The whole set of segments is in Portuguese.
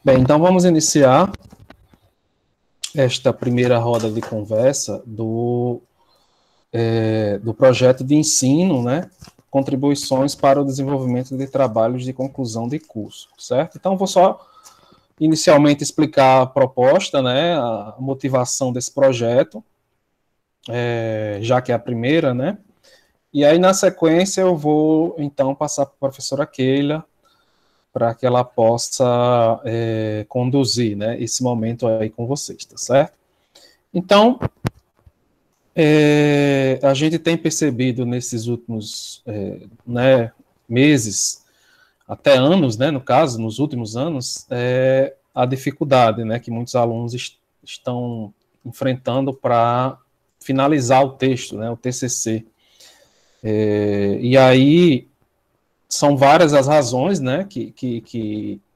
Bem, então vamos iniciar esta primeira roda de conversa do projeto de ensino, né? Contribuições para o desenvolvimento de trabalhos de conclusão de curso, certo? Então, vou só inicialmente explicar a proposta, né? A motivação desse projeto, já que é a primeira, né? E aí, na sequência, eu vou, então, passar para a professora Keila, para que ela possa conduzir, né, esse momento aí com vocês, tá certo? Então, a gente tem percebido nesses últimos né, meses, até anos, né, no caso, nos últimos anos, a dificuldade, né, que muitos alunos estão enfrentando para finalizar o texto, né, o TCC. E aí são várias as razões, né, que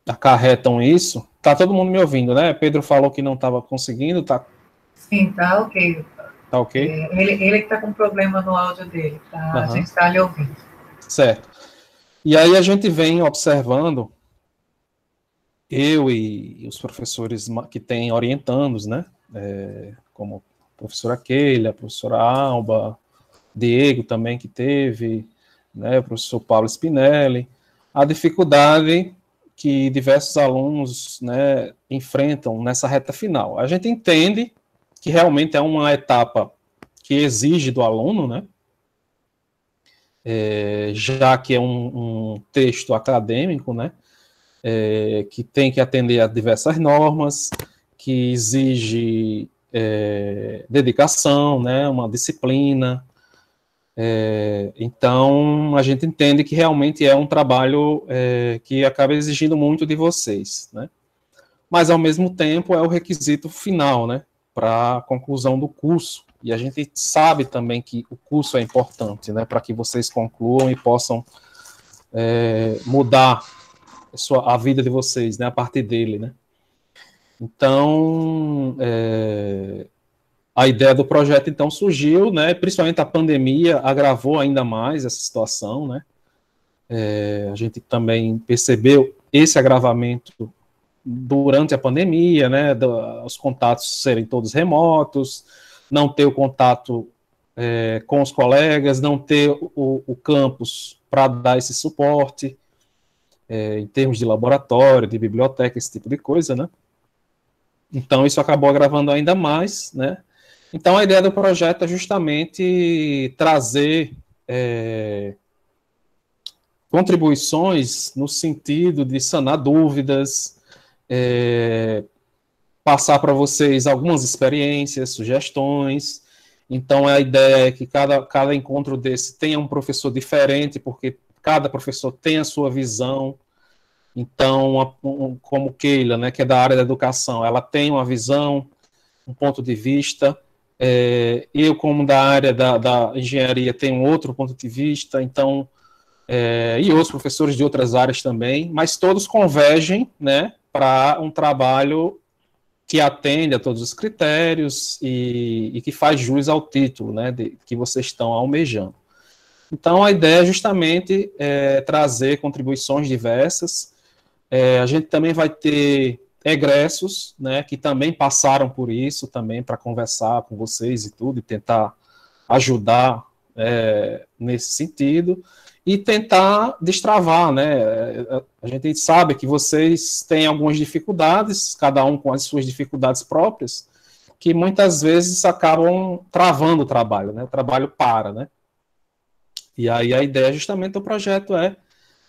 acarretam isso. Tá todo mundo me ouvindo, né? Pedro falou que não estava conseguindo, tá? Sim, tá ok. Tá ok? Ele que tá com problema no áudio dele, tá? A gente está lhe ouvindo. Certo. E aí a gente vem observando, eu e os professores que têm orientandos, né? Como a professora Keila, a professora Alba, Diego também que teve, né? O professor Paulo Spinelli, a dificuldade que diversos alunos, né, enfrentam nessa reta final. A gente entende que realmente é uma etapa que exige do aluno, né, já que é um texto acadêmico, né, que tem que atender a diversas normas, que exige dedicação, né, uma disciplina. Então, a gente entende que realmente é um trabalho que acaba exigindo muito de vocês, né? Mas, ao mesmo tempo, é o requisito final, né, para a conclusão do curso. E a gente sabe também que o curso é importante, né, para que vocês concluam e possam mudar a vida de vocês, né, a partir dele, né. Então, a ideia do projeto, então, surgiu, né, principalmente a pandemia agravou ainda mais essa situação, né. A gente também percebeu esse agravamento durante a pandemia, né, os contatos serem todos remotos, não ter o contato com os colegas, não ter o campus para dar esse suporte, em termos de laboratório, de biblioteca, esse tipo de coisa, né. Então, isso acabou agravando ainda mais, né. Então, a ideia do projeto é justamente trazer contribuições no sentido de sanar dúvidas, passar para vocês algumas experiências, sugestões. Então, a ideia é que cada encontro desse tenha um professor diferente, porque cada professor tem a sua visão. Então, como Keila, né, que é da área da educação, ela tem uma visão, um ponto de vista. Eu, como da área da engenharia, tenho outro ponto de vista. Então, e outros professores de outras áreas também, mas todos convergem, né, para um trabalho que atende a todos os critérios e que faz jus ao título, né, que vocês estão almejando. Então, a ideia é justamente trazer contribuições diversas. A gente também vai ter egressos, né, que também passaram por isso, também para conversar com vocês e tudo, e tentar ajudar nesse sentido, e tentar destravar, né? A gente sabe que vocês têm algumas dificuldades, cada um com as suas dificuldades próprias, que muitas vezes acabam travando o trabalho, né? O trabalho para, né? E aí a ideia justamente do projeto é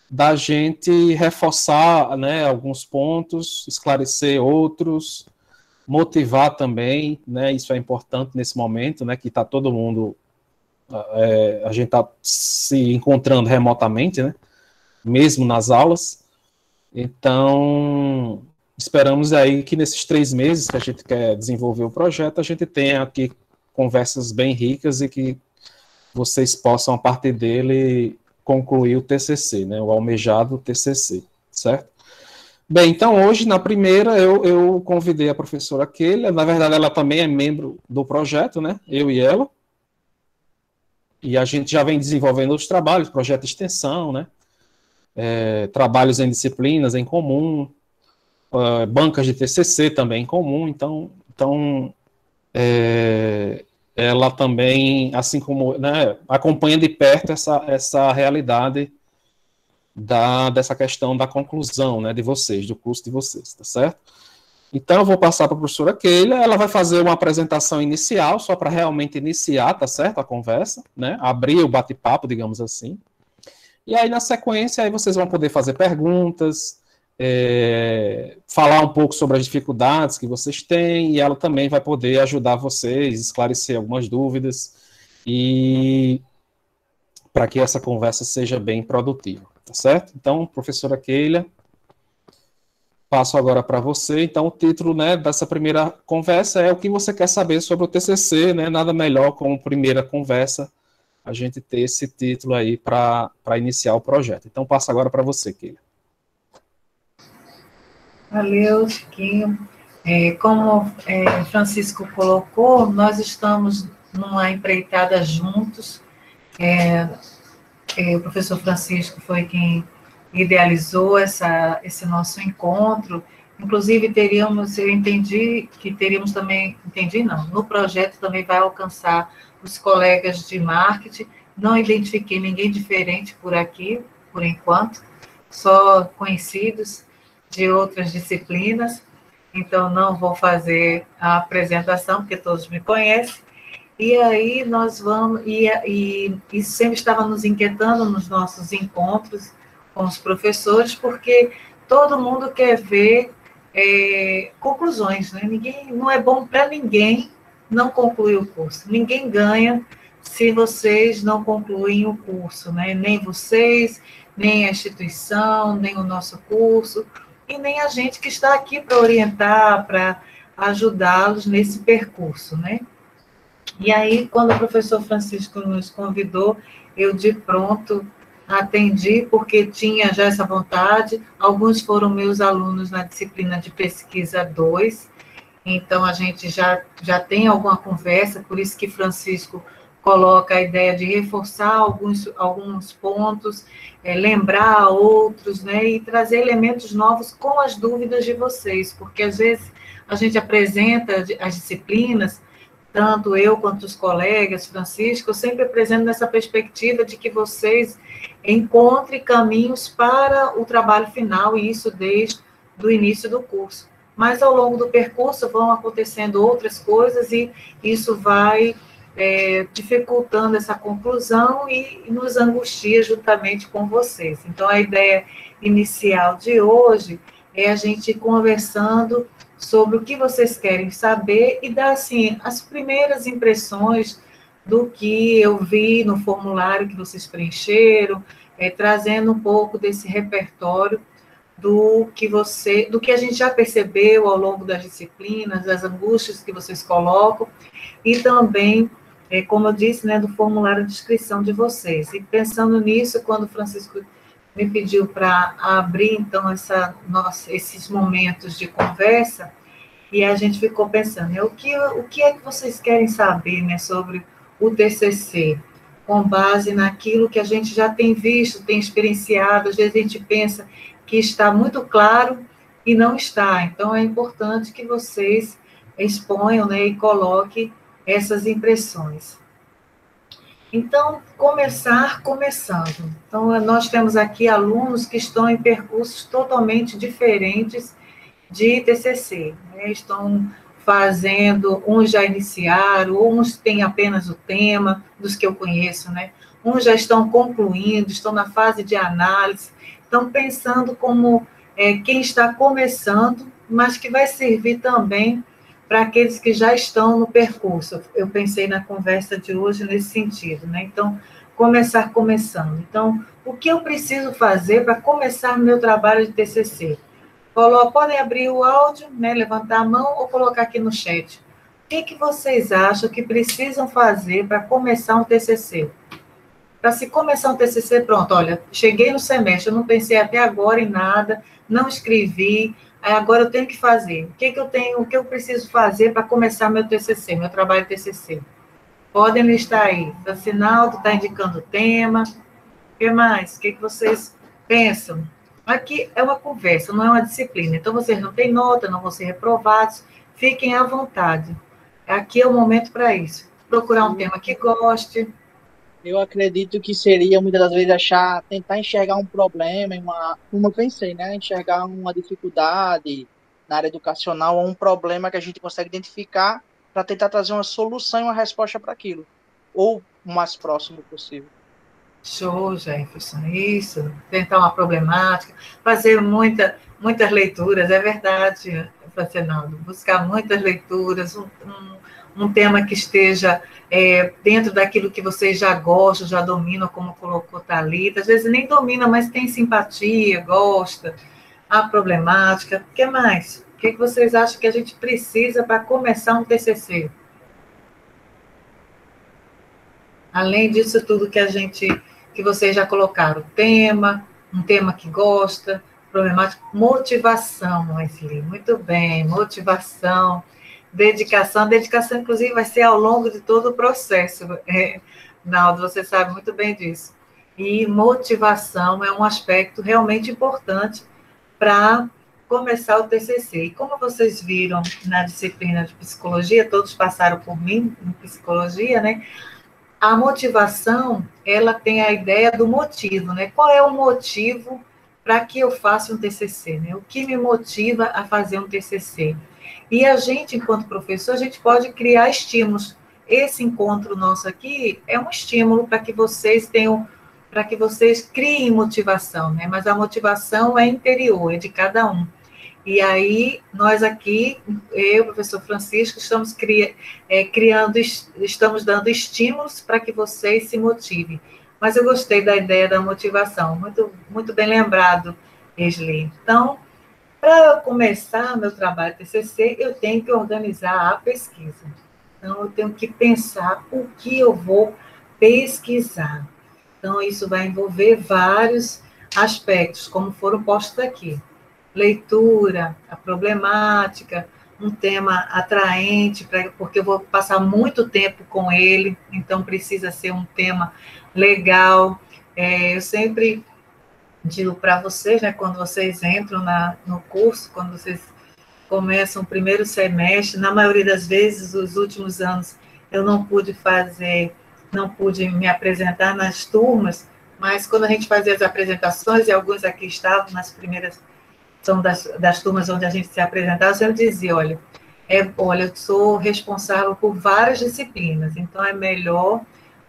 da gente reforçar, né, alguns pontos, esclarecer outros, motivar também, né? Isso é importante nesse momento, né? Que está todo mundo a gente está se encontrando remotamente, né? Mesmo nas aulas. Então, esperamos aí que nesses 3 meses que a gente quer desenvolver o projeto, a gente tenha aqui conversas bem ricas e que vocês possam, a partir dele, concluir o TCC, né? O almejado TCC, certo? Bem, então hoje, na primeira, eu convidei a professora Keila, na verdade ela também é membro do projeto, né? Eu e ela. E a gente já vem desenvolvendo outros trabalhos, projeto de extensão, né? trabalhos em disciplinas em comum, bancas de TCC também em comum, então ela também, assim como, né, acompanha de perto essa realidade dessa questão da conclusão, né, de vocês, do curso de vocês, tá certo? Então, eu vou passar para a professora Keila, ela vai fazer uma apresentação inicial, só para realmente iniciar, tá certo, a conversa, né, abrir o bate-papo, digamos assim. E aí, na sequência, aí vocês vão poder fazer perguntas, falar um pouco sobre as dificuldades que vocês têm, e ela também vai poder ajudar vocês, esclarecer algumas dúvidas, e para que essa conversa seja bem produtiva, tá certo? Então, professora Keila, passo agora para você. Então, o título, né, dessa primeira conversa é o que você quer saber sobre o TCC, né? Nada melhor como primeira conversa a gente ter esse título aí para iniciar o projeto. Então, passo agora para você, Keila. Valeu, Chiquinho. Como Francisco colocou, nós estamos numa empreitada juntos. O professor Francisco foi quem idealizou esse nosso encontro. Inclusive, eu entendi que teríamos também, entendi não, no projeto também vai alcançar os colegas de marketing. Não identifiquei ninguém diferente por aqui, por enquanto, só conhecidos de outras disciplinas, então não vou fazer a apresentação, porque todos me conhecem. E aí nós vamos, e isso sempre estava nos inquietando nos nossos encontros com os professores, porque todo mundo quer ver conclusões, né? Não é bom para ninguém não concluir o curso. Ninguém ganha se vocês não concluem o curso, né? Nem vocês, nem a instituição, nem o nosso curso, e nem a gente que está aqui para orientar, para ajudá-los nesse percurso, né? E aí, quando o professor Francisco nos convidou, eu de pronto atendi, porque tinha já essa vontade. Alguns foram meus alunos na disciplina de pesquisa 2, então a gente já tem alguma conversa, por isso que Francisco coloca a ideia de reforçar alguns pontos, lembrar outros, né, e trazer elementos novos com as dúvidas de vocês, porque às vezes a gente apresenta as disciplinas, tanto eu quanto os colegas, Francisco, eu sempre apresento nessa perspectiva de que vocês encontrem caminhos para o trabalho final, e isso desde o início do curso. Mas, ao longo do percurso, vão acontecendo outras coisas, e isso vai dificultando essa conclusão e nos angustia juntamente com vocês. Então, a ideia inicial de hoje é a gente conversando sobre o que vocês querem saber e dar, assim, as primeiras impressões do que eu vi no formulário que vocês preencheram, trazendo um pouco desse repertório do que a gente já percebeu ao longo das disciplinas, das angústias que vocês colocam, e também, como eu disse, né, do formulário de inscrição de vocês. E pensando nisso, quando o Francisco me pediu para abrir, então, esses momentos de conversa, e a gente ficou pensando, o que é que vocês querem saber, né, sobre o TCC, com base naquilo que a gente já tem visto, tem experienciado. Às vezes a gente pensa que está muito claro e não está. Então, é importante que vocês exponham, né, e coloquem essas impressões. Então, começando. Então, nós temos aqui alunos que estão em percursos totalmente diferentes de TCC, né? Estão fazendo, uns já iniciaram, uns têm apenas o tema, dos que eu conheço, né? Uns já estão concluindo, estão na fase de análise, estão pensando como quem está começando, mas que vai servir também para aqueles que já estão no percurso. Eu pensei na conversa de hoje nesse sentido, né? Então, começando. Então, o que eu preciso fazer para começar meu trabalho de TCC? Podem abrir o áudio, né, levantar a mão ou colocar aqui no chat. O que vocês acham que precisam fazer para começar um TCC? Para se começar um TCC, pronto, olha, cheguei no semestre, eu não pensei até agora em nada, não escrevi, agora eu tenho que fazer. O que eu preciso fazer para começar meu TCC, meu trabalho de TCC? Podem listar aí. O Sinaldo está indicando o tema. O que mais? O que vocês Pensam. Aqui é uma conversa, não é uma disciplina. Então, vocês não têm nota, não vão ser reprovados. Fiquem à vontade. Aqui é o momento para isso. Procurar um tema que goste. Eu acredito que seria, muitas das vezes, tentar enxergar um problema, como eu pensei, né? Enxergar uma dificuldade na área educacional ou um problema que a gente consegue identificar para tentar trazer uma solução e uma resposta para aquilo, ou o mais próximo possível. Show, Jefferson. Isso. Tentar uma problemática. Fazer muitas leituras, é verdade, Fernando. Buscar muitas leituras, um tema que esteja dentro daquilo que vocês já gostam, já dominam, como colocou Thalita. Às vezes nem domina, mas tem simpatia, gosta. A problemática. O que mais? O que vocês acham que a gente precisa para começar um TCC? Além disso tudo que vocês já colocaram, tema, um tema que gosta, problemática, motivação, Wesley, muito bem, motivação, dedicação, dedicação, inclusive, vai ser ao longo de todo o processo, Naldo, você sabe muito bem disso. E motivação é um aspecto realmente importante para começar o TCC. E como vocês viram na disciplina de psicologia, todos passaram por mim em psicologia, né? A motivação, ela tem a ideia do motivo, né? Qual é o motivo para que eu faça um TCC, né? O que me motiva a fazer um TCC? E a gente, enquanto professor, a gente pode criar estímulos. Esse encontro nosso aqui é um estímulo para que vocês criem motivação, né? Mas a motivação é interior, é de cada um. E aí, nós aqui, eu, professor Francisco, estamos dando estímulos para que vocês se motivem. Mas eu gostei da ideia da motivação, muito, muito bem lembrado, Esli. Então, para eu começar meu trabalho TCC, eu tenho que organizar a pesquisa. Então, eu tenho que pensar o que eu vou pesquisar. Então, isso vai envolver vários aspectos, como foram postos aqui. Leitura, a problemática, um tema atraente, porque eu vou passar muito tempo com ele, então precisa ser um tema legal. Eu sempre digo para vocês, né, quando vocês entram no curso, quando vocês começam o primeiro semestre, na maioria das vezes, os últimos anos, eu não pude me apresentar nas turmas, mas quando a gente fazia as apresentações, e alguns aqui estavam nas primeiras são das turmas onde a gente se apresentava, eu dizia, olha, eu sou responsável por várias disciplinas, então é melhor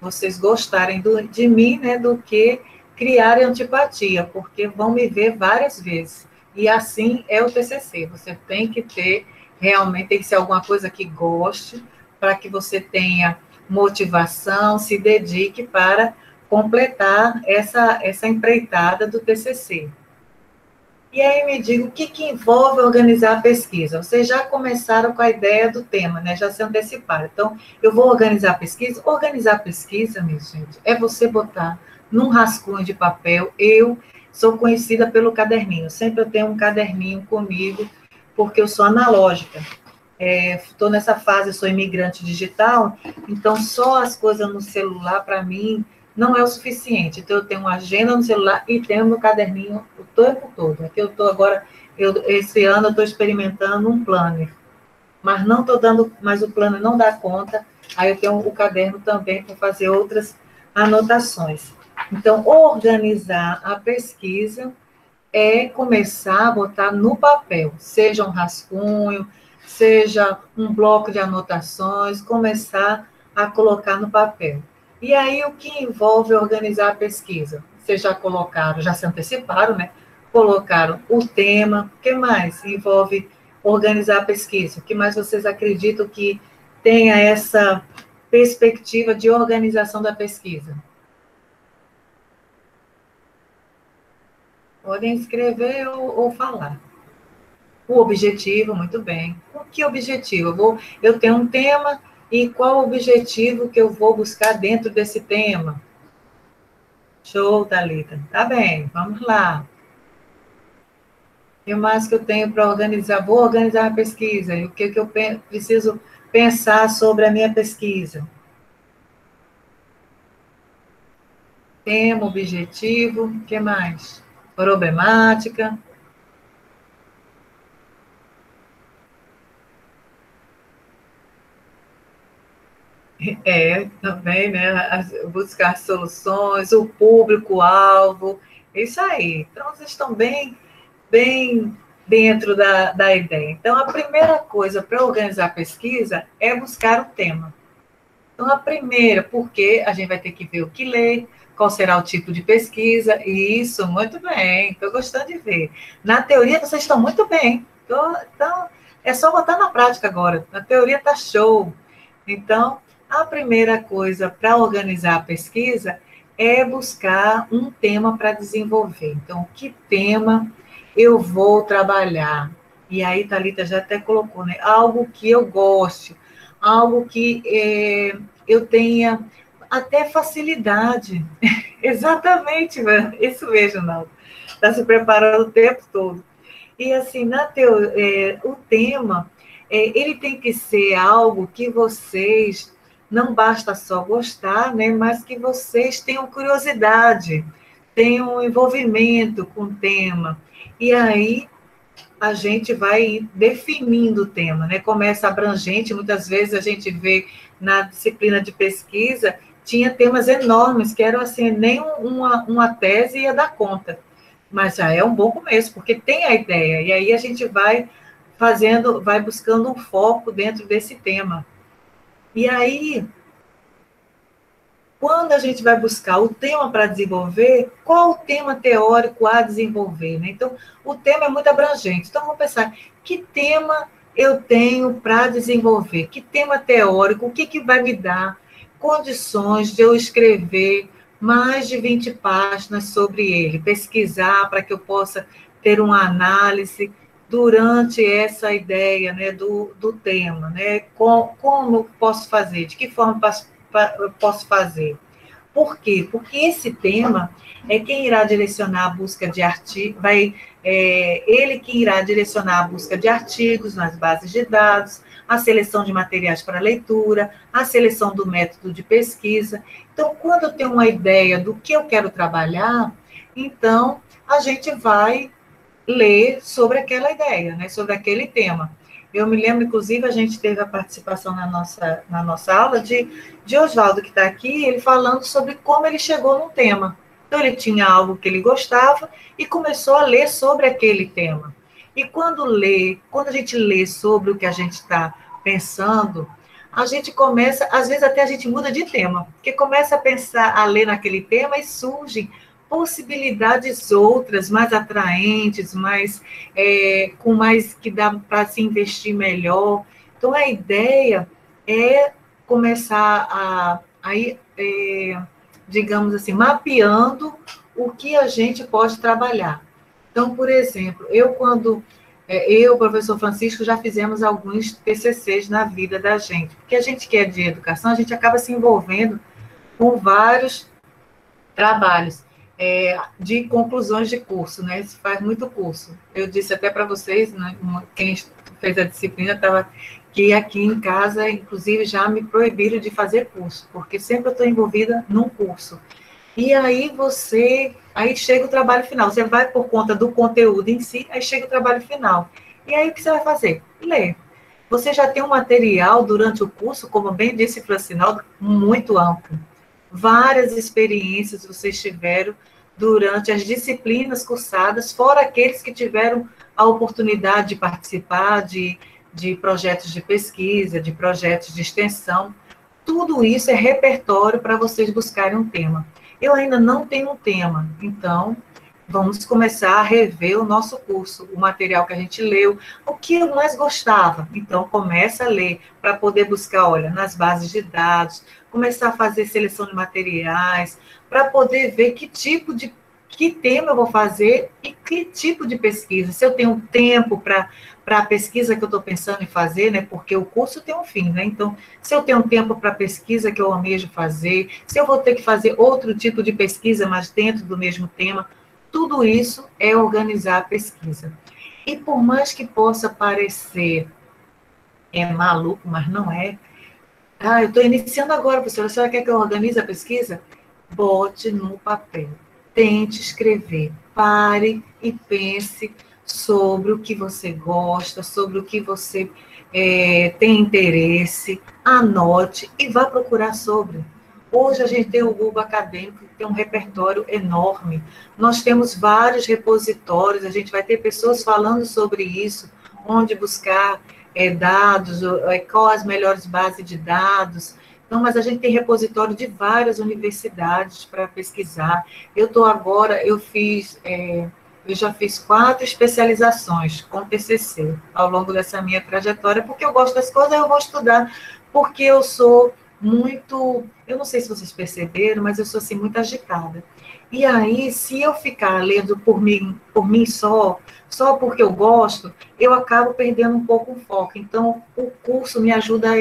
vocês gostarem de mim, né, do que criarem antipatia, porque vão me ver várias vezes. E assim é o TCC, você realmente tem que ser alguma coisa que goste, para que você tenha motivação, se dedique para completar essa empreitada do TCC. E aí me diga, o que envolve organizar a pesquisa? Vocês já começaram com a ideia do tema, né? Já se anteciparam. Então, eu vou organizar a pesquisa. Organizar a pesquisa, minha gente, é você botar num rascunho de papel. Eu sou conhecida pelo caderninho. Sempre eu tenho um caderninho comigo, porque eu sou analógica. Estou nessa fase, eu sou imigrante digital, então só as coisas no celular, para mim, não é o suficiente. Então, eu tenho uma agenda no celular e tenho meu caderninho o tempo todo. Aqui eu estou agora, esse ano eu estou experimentando um planner, mas não estou dando, mas o planner não dá conta, aí eu tenho o caderno também para fazer outras anotações. Então, organizar a pesquisa é começar a botar no papel, seja um rascunho, seja um bloco de anotações, começar a colocar no papel. E aí, o que envolve organizar a pesquisa? Vocês já colocaram, já se anteciparam, né? Colocaram o tema, o que mais envolve organizar a pesquisa? O que mais vocês acreditam que tenha essa perspectiva de organização da pesquisa? Podem escrever ou falar. O objetivo, muito bem. O que objetivo? Eu tenho um tema e qual o objetivo que eu vou buscar dentro desse tema? Show, Thalita. Tá bem, vamos lá. O que mais que eu tenho para organizar? Vou organizar a pesquisa. E o que eu preciso pensar sobre a minha pesquisa? Tema, objetivo, o que mais? problemática. Também, né? Buscar soluções, o público-alvo, isso aí. Então, vocês estão bem dentro da ideia. Então, a primeira coisa para organizar a pesquisa é buscar o tema. Então, a primeira, porque a gente vai ter que ver o que ler, qual será o tipo de pesquisa, e isso, muito bem, estou gostando de ver. Na teoria, vocês estão muito bem. Então, é só botar na prática agora. Na teoria está show. Então, a primeira coisa para organizar a pesquisa é buscar um tema para desenvolver. Então, que tema eu vou trabalhar? E aí, Thalita já até colocou, né? Algo que eu goste, algo que eu tenha até facilidade. Exatamente, isso mesmo, Naldo. Está se preparando o tempo todo. E assim, o tema, ele tem que ser algo que vocês, não basta só gostar, né, mas que vocês tenham curiosidade, tenham envolvimento com o tema. E aí a gente vai definindo o tema, né? Começa abrangente, muitas vezes a gente vê na disciplina de pesquisa, tinha temas enormes, que eram assim, nem uma tese ia dar conta. Mas já é um bom começo, porque tem a ideia, e aí a gente vai vai buscando um foco dentro desse tema. E aí, quando a gente vai buscar o tema para desenvolver, qual o tema teórico a desenvolver, né? Então, o tema é muito abrangente. Então, vamos pensar, que tema eu tenho para desenvolver? Que tema teórico? O que vai me dar condições de eu escrever mais de 20 páginas sobre ele? Pesquisar para que eu possa ter uma análise durante essa ideia, né, do tema, né? Como eu posso fazer? De que forma eu posso fazer? Por quê? Porque esse tema é quem irá direcionar a busca de artigos, ele que irá direcionar a busca de artigos nas bases de dados, a seleção de materiais para leitura, a seleção do método de pesquisa. Então, quando eu tenho uma ideia do que eu quero trabalhar, então a gente vai ler sobre aquela ideia, né, sobre aquele tema. Eu me lembro, inclusive, a gente teve a participação na nossa aula de Oswaldo, que está aqui, ele falando sobre como ele chegou num tema. Então, ele tinha algo que ele gostava e começou a ler sobre aquele tema. E quando a gente lê sobre o que a gente está pensando, a gente começa, às vezes até a gente muda de tema, porque começa a pensar, a ler naquele tema e surgem possibilidades outras, mais atraentes, com mais que dá para se investir melhor. Então, a ideia é começar digamos assim, mapeando o que a gente pode trabalhar. Então, por exemplo, o professor Francisco, já fizemos alguns TCCs na vida da gente, porque a gente que é de educação, a gente acaba se envolvendo com vários trabalhos de conclusões de curso, né? Se faz muito curso. Eu disse até para vocês, né, quem fez a disciplina estava que aqui em casa, inclusive, já me proibiram de fazer curso, porque sempre eu estou envolvida num curso. E aí chega o trabalho final. Você vai por conta do conteúdo em si, aí chega o trabalho final. E aí o que você vai fazer? Ler. Você já tem um material durante o curso, como bem disse Francinaldo, muito amplo. Várias experiências vocês tiveram durante as disciplinas cursadas, fora aqueles que tiveram a oportunidade de participar de projetos de pesquisa, de projetos de extensão. Tudo isso é repertório para vocês buscarem um tema. Eu ainda não tenho um tema, então vamos começar a rever o nosso curso, o material que a gente leu, o que eu mais gostava. Então, começa a ler para poder buscar, olha, nas bases de dados, começar a fazer seleção de materiais, para poder ver que tema eu vou fazer e que tipo de pesquisa. Se eu tenho tempo para a pesquisa que eu estou pensando em fazer, né? Porque o curso tem um fim, né? Então, se eu tenho tempo para a pesquisa que eu almejo fazer, se eu vou ter que fazer outro tipo de pesquisa, mas dentro do mesmo tema, tudo isso é organizar a pesquisa. E por mais que possa parecer maluco, mas não é. Eu estou iniciando agora, professora. A senhora quer que eu organize a pesquisa? Bote no papel. tente escrever. Pare e pense sobre o que você gosta, sobre o que você tem interesse, anote e vá procurar sobre. Hoje a gente tem o Google Acadêmico, que tem um repertório enorme. Nós temos vários repositórios, a gente vai ter pessoas falando sobre isso, onde buscar dados, quais as melhores bases de dados. Então, mas a gente tem repositório de várias universidades para pesquisar. Eu já fiz 4 especializações com TCC ao longo dessa minha trajetória, porque eu gosto das coisas, eu vou estudar, porque eu sou muito, eu não sei se vocês perceberam, mas eu sou assim muito agitada. E aí, se eu ficar lendo por mim só porque eu gosto, eu acabo perdendo um pouco o foco. Então, o curso me ajuda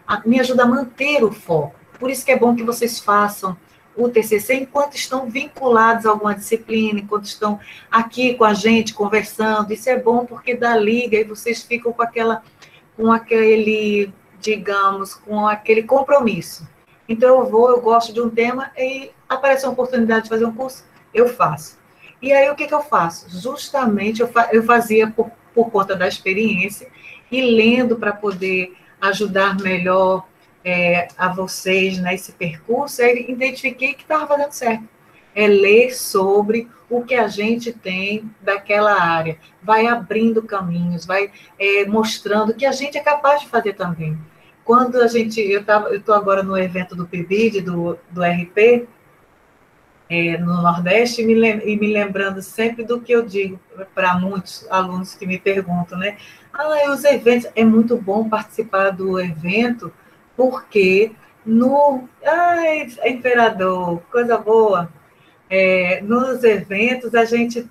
a manter o foco. Por isso que é bom que vocês façam o TCC enquanto estão vinculados a alguma disciplina, enquanto estão aqui com a gente conversando. Isso é bom porque dá liga e vocês ficam com aquele, digamos, com aquele compromisso. Então eu gosto de um tema e aparece uma oportunidade de fazer um curso, eu faço. E aí o que eu faço? Justamente eu fazia por conta da experiência e lendo para poder ajudar melhor a vocês nesse percurso, aí identifiquei que estava fazendo certo. É ler sobre o que a gente tem daquela área, vai abrindo caminhos, vai mostrando que a gente é capaz de fazer também. Quando eu estou agora no evento do PIBID, do RP, no Nordeste, e me lembrando sempre do que eu digo para muitos alunos que me perguntam, né? Os eventos, é muito bom participar do evento, porque imperador, coisa boa, nos eventos a gente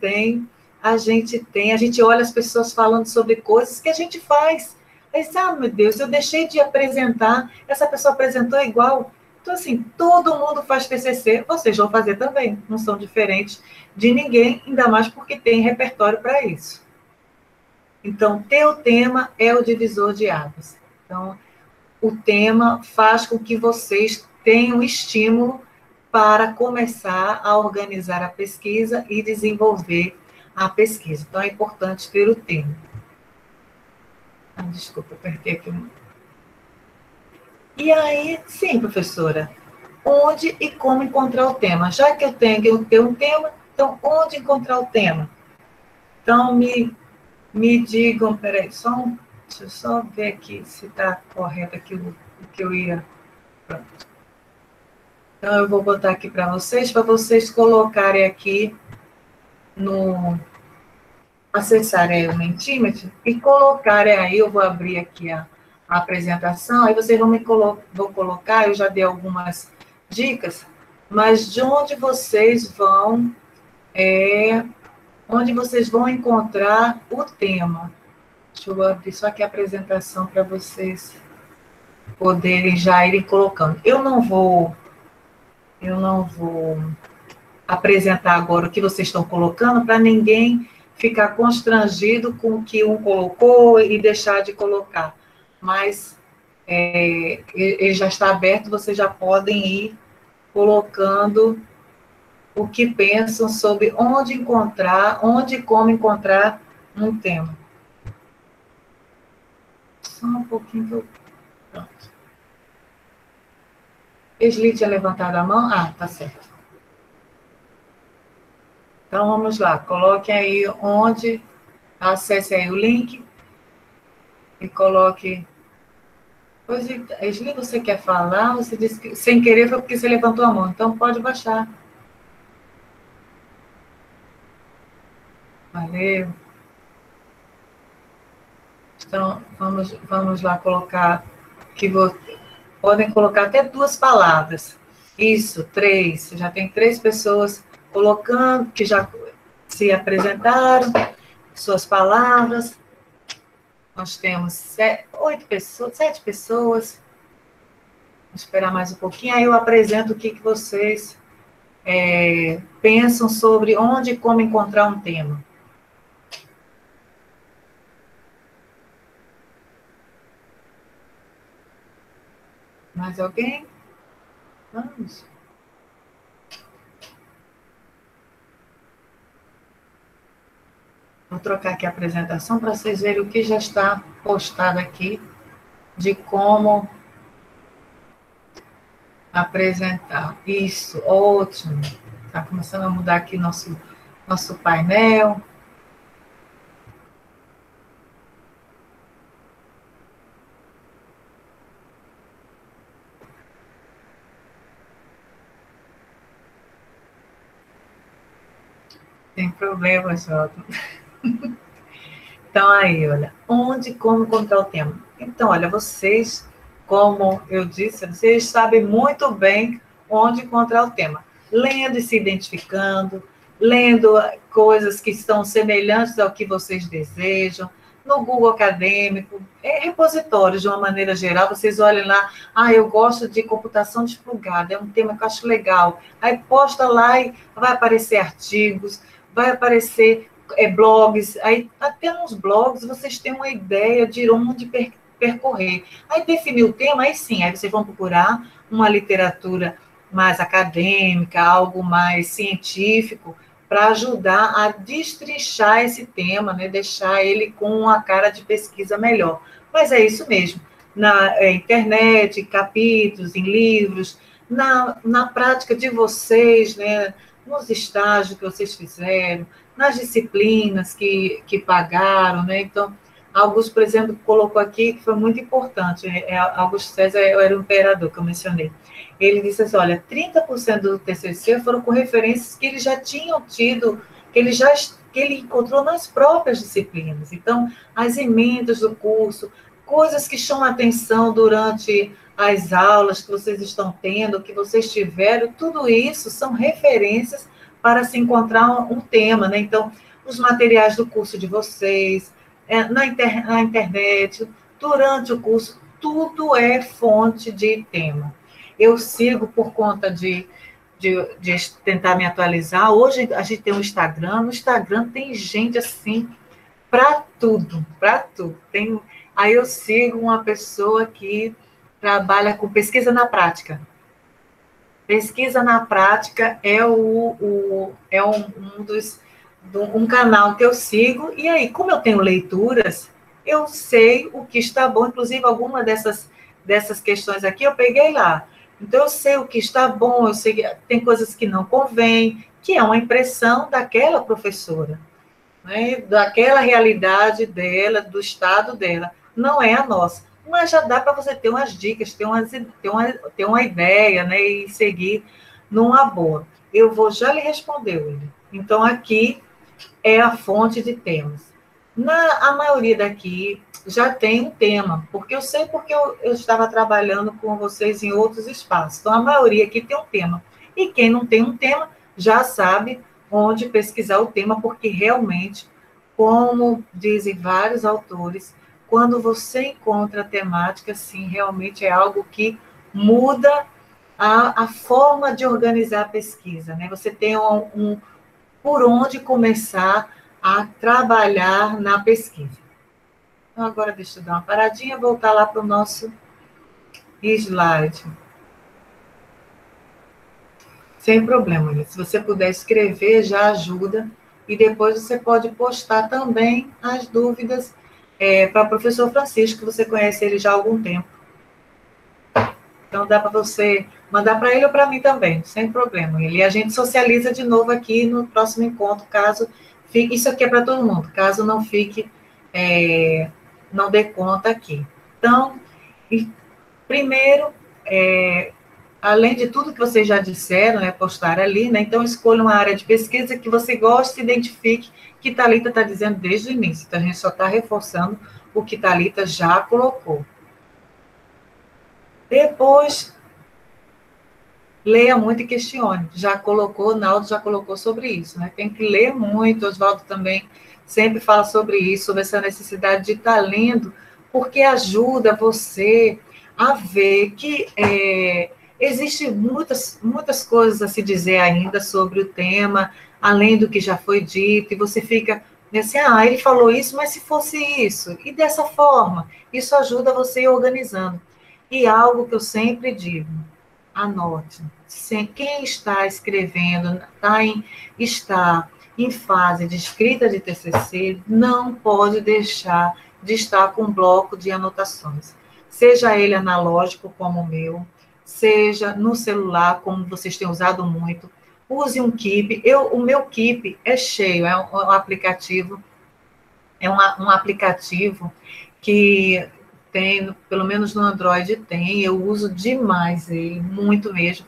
olha as pessoas falando sobre coisas que a gente faz. Aí, meu Deus, eu deixei de apresentar, essa pessoa apresentou igual. Então, assim, todo mundo faz TCC, vocês vão fazer também, não são diferentes de ninguém, ainda mais porque tem repertório para isso. Então, ter o tema é o divisor de águas. Então, o tema faz com que vocês tenham estímulo para começar a organizar a pesquisa e desenvolver a pesquisa. Então, é importante ter o tema. Desculpa, apertei aqui. E aí, sim, professora, onde e como encontrar o tema? Já que eu tenho que ter um tema, então, onde encontrar o tema? Então, me digam, peraí, deixa eu só ver aqui se está correto aqui o que eu ia... Pronto. Então, eu vou botar aqui para vocês colocarem aqui acessarem o Mentimeter e colocarem aí, eu vou abrir aqui a apresentação, aí vocês vão colocar, eu já dei algumas dicas, mas de onde vocês vão encontrar o tema. Deixa eu abrir só aqui a apresentação para vocês poderem já irem colocando. Eu não vou apresentar agora o que vocês estão colocando para ninguém ficar constrangido com o que um colocou e deixar de colocar. Mas ele já está aberto, vocês já podem ir colocando o que pensam sobre onde e como encontrar um tema. Só um pouquinho que eu... Pronto. Esli tinha levantado a mão? Tá certo. Então, vamos lá. Coloquem aí acesse aí o link e coloque... Pois, Esli, você quer falar? Você disse que sem querer foi porque você levantou a mão. Então, pode baixar. Valeu. Então, vamos lá colocar podem colocar até 2 palavras. Isso, 3. Já tem 3 pessoas colocando, que já se apresentaram, suas palavras. Nós temos 7 pessoas. Vou esperar mais um pouquinho, aí eu apresento o que vocês pensam sobre onde e como encontrar um tema. Mais alguém? Vamos. Vou trocar aqui a apresentação para vocês verem o que já está postado aqui, de como apresentar. Isso, ótimo. Está começando a mudar aqui nosso painel. Tem problema, Jota. Então, aí, olha, onde e como encontrar o tema? Então, olha, vocês, como eu disse, vocês sabem muito bem onde encontrar o tema. Lendo e se identificando, lendo coisas que estão semelhantes ao que vocês desejam, no Google Acadêmico, repositórios de uma maneira geral, vocês olhem lá, eu gosto de computação desplugada, é um tema que eu acho legal. Aí posta lá e vai aparecer artigos, vai aparecer blogs, aí até nos blogs vocês têm uma ideia de onde percorrer. Aí definir o tema, aí sim, aí vocês vão procurar uma literatura mais acadêmica, algo mais científico, para ajudar a destrinchar esse tema, né, deixar ele com uma cara de pesquisa melhor. Mas é isso mesmo, na internet, capítulos, em livros, na prática de vocês, né, nos estágios que vocês fizeram, nas disciplinas que pagaram, né? Então, Augusto, por exemplo, colocou aqui que foi muito importante, Augusto César era o imperador que eu mencionei. Ele disse assim, olha, 30% do TCC foram com referências que ele já tinham tido, que ele encontrou nas próprias disciplinas. Então, as emendas do curso, coisas que chamam a atenção durante as aulas que vocês estão tendo, que vocês tiveram, tudo isso são referências para se encontrar um tema, né? Então, os materiais do curso de vocês, na internet, durante o curso, tudo é fonte de tema. Eu sigo por conta de tentar me atualizar. Hoje a gente tem um Instagram, no Instagram tem gente assim, para tudo, para tudo. Aí eu sigo uma pessoa que trabalha com pesquisa na prática. Pesquisa na prática é um canal que eu sigo, e aí, como eu tenho leituras, eu sei o que está bom, inclusive alguma dessas questões aqui eu peguei lá. Então, eu sei o que está bom, eu sei que tem coisas que não convém, que é uma impressão daquela professora, né? Daquela realidade dela, do estado dela, não é a nossa. Mas já dá para você ter umas dicas, ter uma ideia, né? E seguir numa boa. Eu vou já lhe responder, William. Então, aqui é a fonte de temas. A maioria daqui já tem um tema, porque eu sei porque eu estava trabalhando com vocês em outros espaços. Então, a maioria aqui tem um tema. E quem não tem um tema, já sabe onde pesquisar o tema, porque realmente, como dizem vários autores, quando você encontra a temática, sim, realmente é algo que muda a forma de organizar a pesquisa, né? Você tem por onde começar a trabalhar na pesquisa. Então, agora deixa eu dar uma paradinha, voltar lá para o nosso slide. Sem problema, se você puder escrever, já ajuda, e depois você pode postar também as dúvidas para o professor Francisco, que você conhece ele já há algum tempo. Então, dá para você mandar para ele ou para mim também, sem problema. E a gente socializa de novo aqui no próximo encontro, caso fique... Isso aqui é para todo mundo, caso não fique, não dê conta aqui. Então, primeiro, além de tudo que vocês já disseram, né, postaram ali, né, então escolha uma área de pesquisa que você goste, identifique, que Thalita está dizendo desde o início. Então, a gente só está reforçando o que Thalita já colocou. Depois, leia muito e questione. Já colocou, Naldo já colocou sobre isso, né? Tem que ler muito, Oswaldo também sempre fala sobre isso, sobre essa necessidade de estar lendo, porque ajuda você a ver que existem muitas coisas a se dizer ainda sobre o tema, além do que já foi dito, e você fica assim, ele falou isso, mas se fosse isso, e dessa forma, isso ajuda você a ir organizando. E algo que eu sempre digo, anote. Quem está escrevendo, está em fase de escrita de TCC, não pode deixar de estar com um bloco de anotações. Seja ele analógico, como o meu, seja no celular, como vocês têm usado muito, use um Keep. O meu Keep é cheio, é um aplicativo, um aplicativo que tem, pelo menos no Android tem, eu uso demais ele, muito mesmo.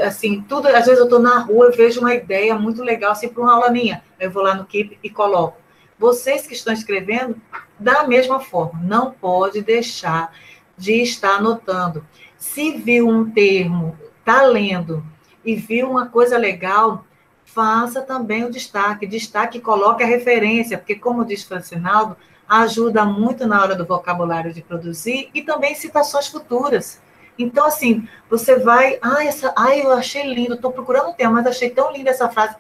Assim, tudo, às vezes eu estou na rua, eu vejo uma ideia muito legal, assim, para uma aula minha, eu vou lá no Keep e coloco. Vocês que estão escrevendo, da mesma forma, não pode deixar de estar anotando. Se viu um termo, está lendo, e viu uma coisa legal, faça também o destaque. Destaque e coloque a referência, porque, como diz Francinaldo, ajuda muito na hora do vocabulário de produzir e também citações futuras. Então, assim, você vai... eu achei lindo, estou procurando um tema, mas achei tão linda essa frase.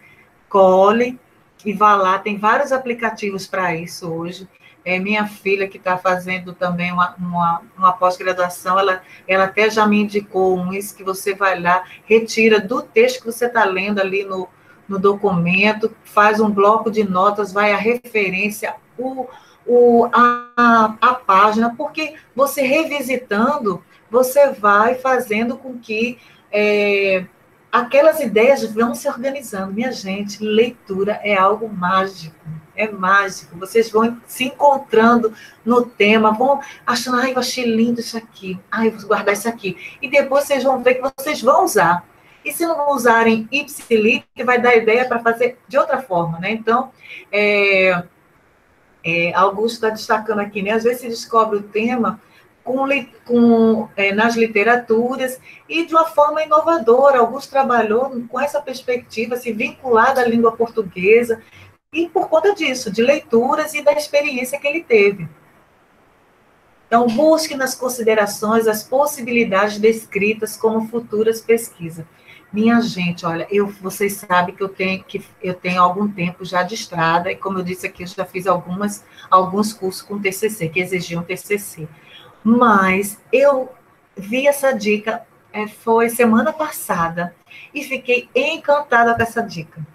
Cole e vá lá, tem vários aplicativos para isso hoje. Minha filha, que está fazendo também uma pós-graduação, ela até já me indicou isso, que você vai lá, retira do texto que você está lendo ali no documento, faz um bloco de notas, vai a referência, a página, porque você revisitando, você vai fazendo com que aquelas ideias vão se organizando. Minha gente, leitura é algo mágico, é mágico. Vocês vão se encontrando no tema, vão achando, eu achei lindo isso aqui, eu vou guardar isso aqui. E depois vocês vão ver que vocês vão usar. E se não usarem ipsilit, vai dar ideia para fazer de outra forma, né? Então, Augusto está destacando aqui, né? Às vezes se descobre o tema nas literaturas e de uma forma inovadora. Augusto trabalhou com essa perspectiva, se vinculada à língua portuguesa, e por conta disso, de leituras e da experiência que ele teve. Então, busque nas considerações as possibilidades descritas como futuras pesquisas. Minha gente, olha, vocês sabem que eu tenho algum tempo já de estrada, e como eu disse aqui, eu já fiz alguns cursos com TCC, que exigiam TCC. Mas eu vi essa dica, foi semana passada, e fiquei encantada com essa dica.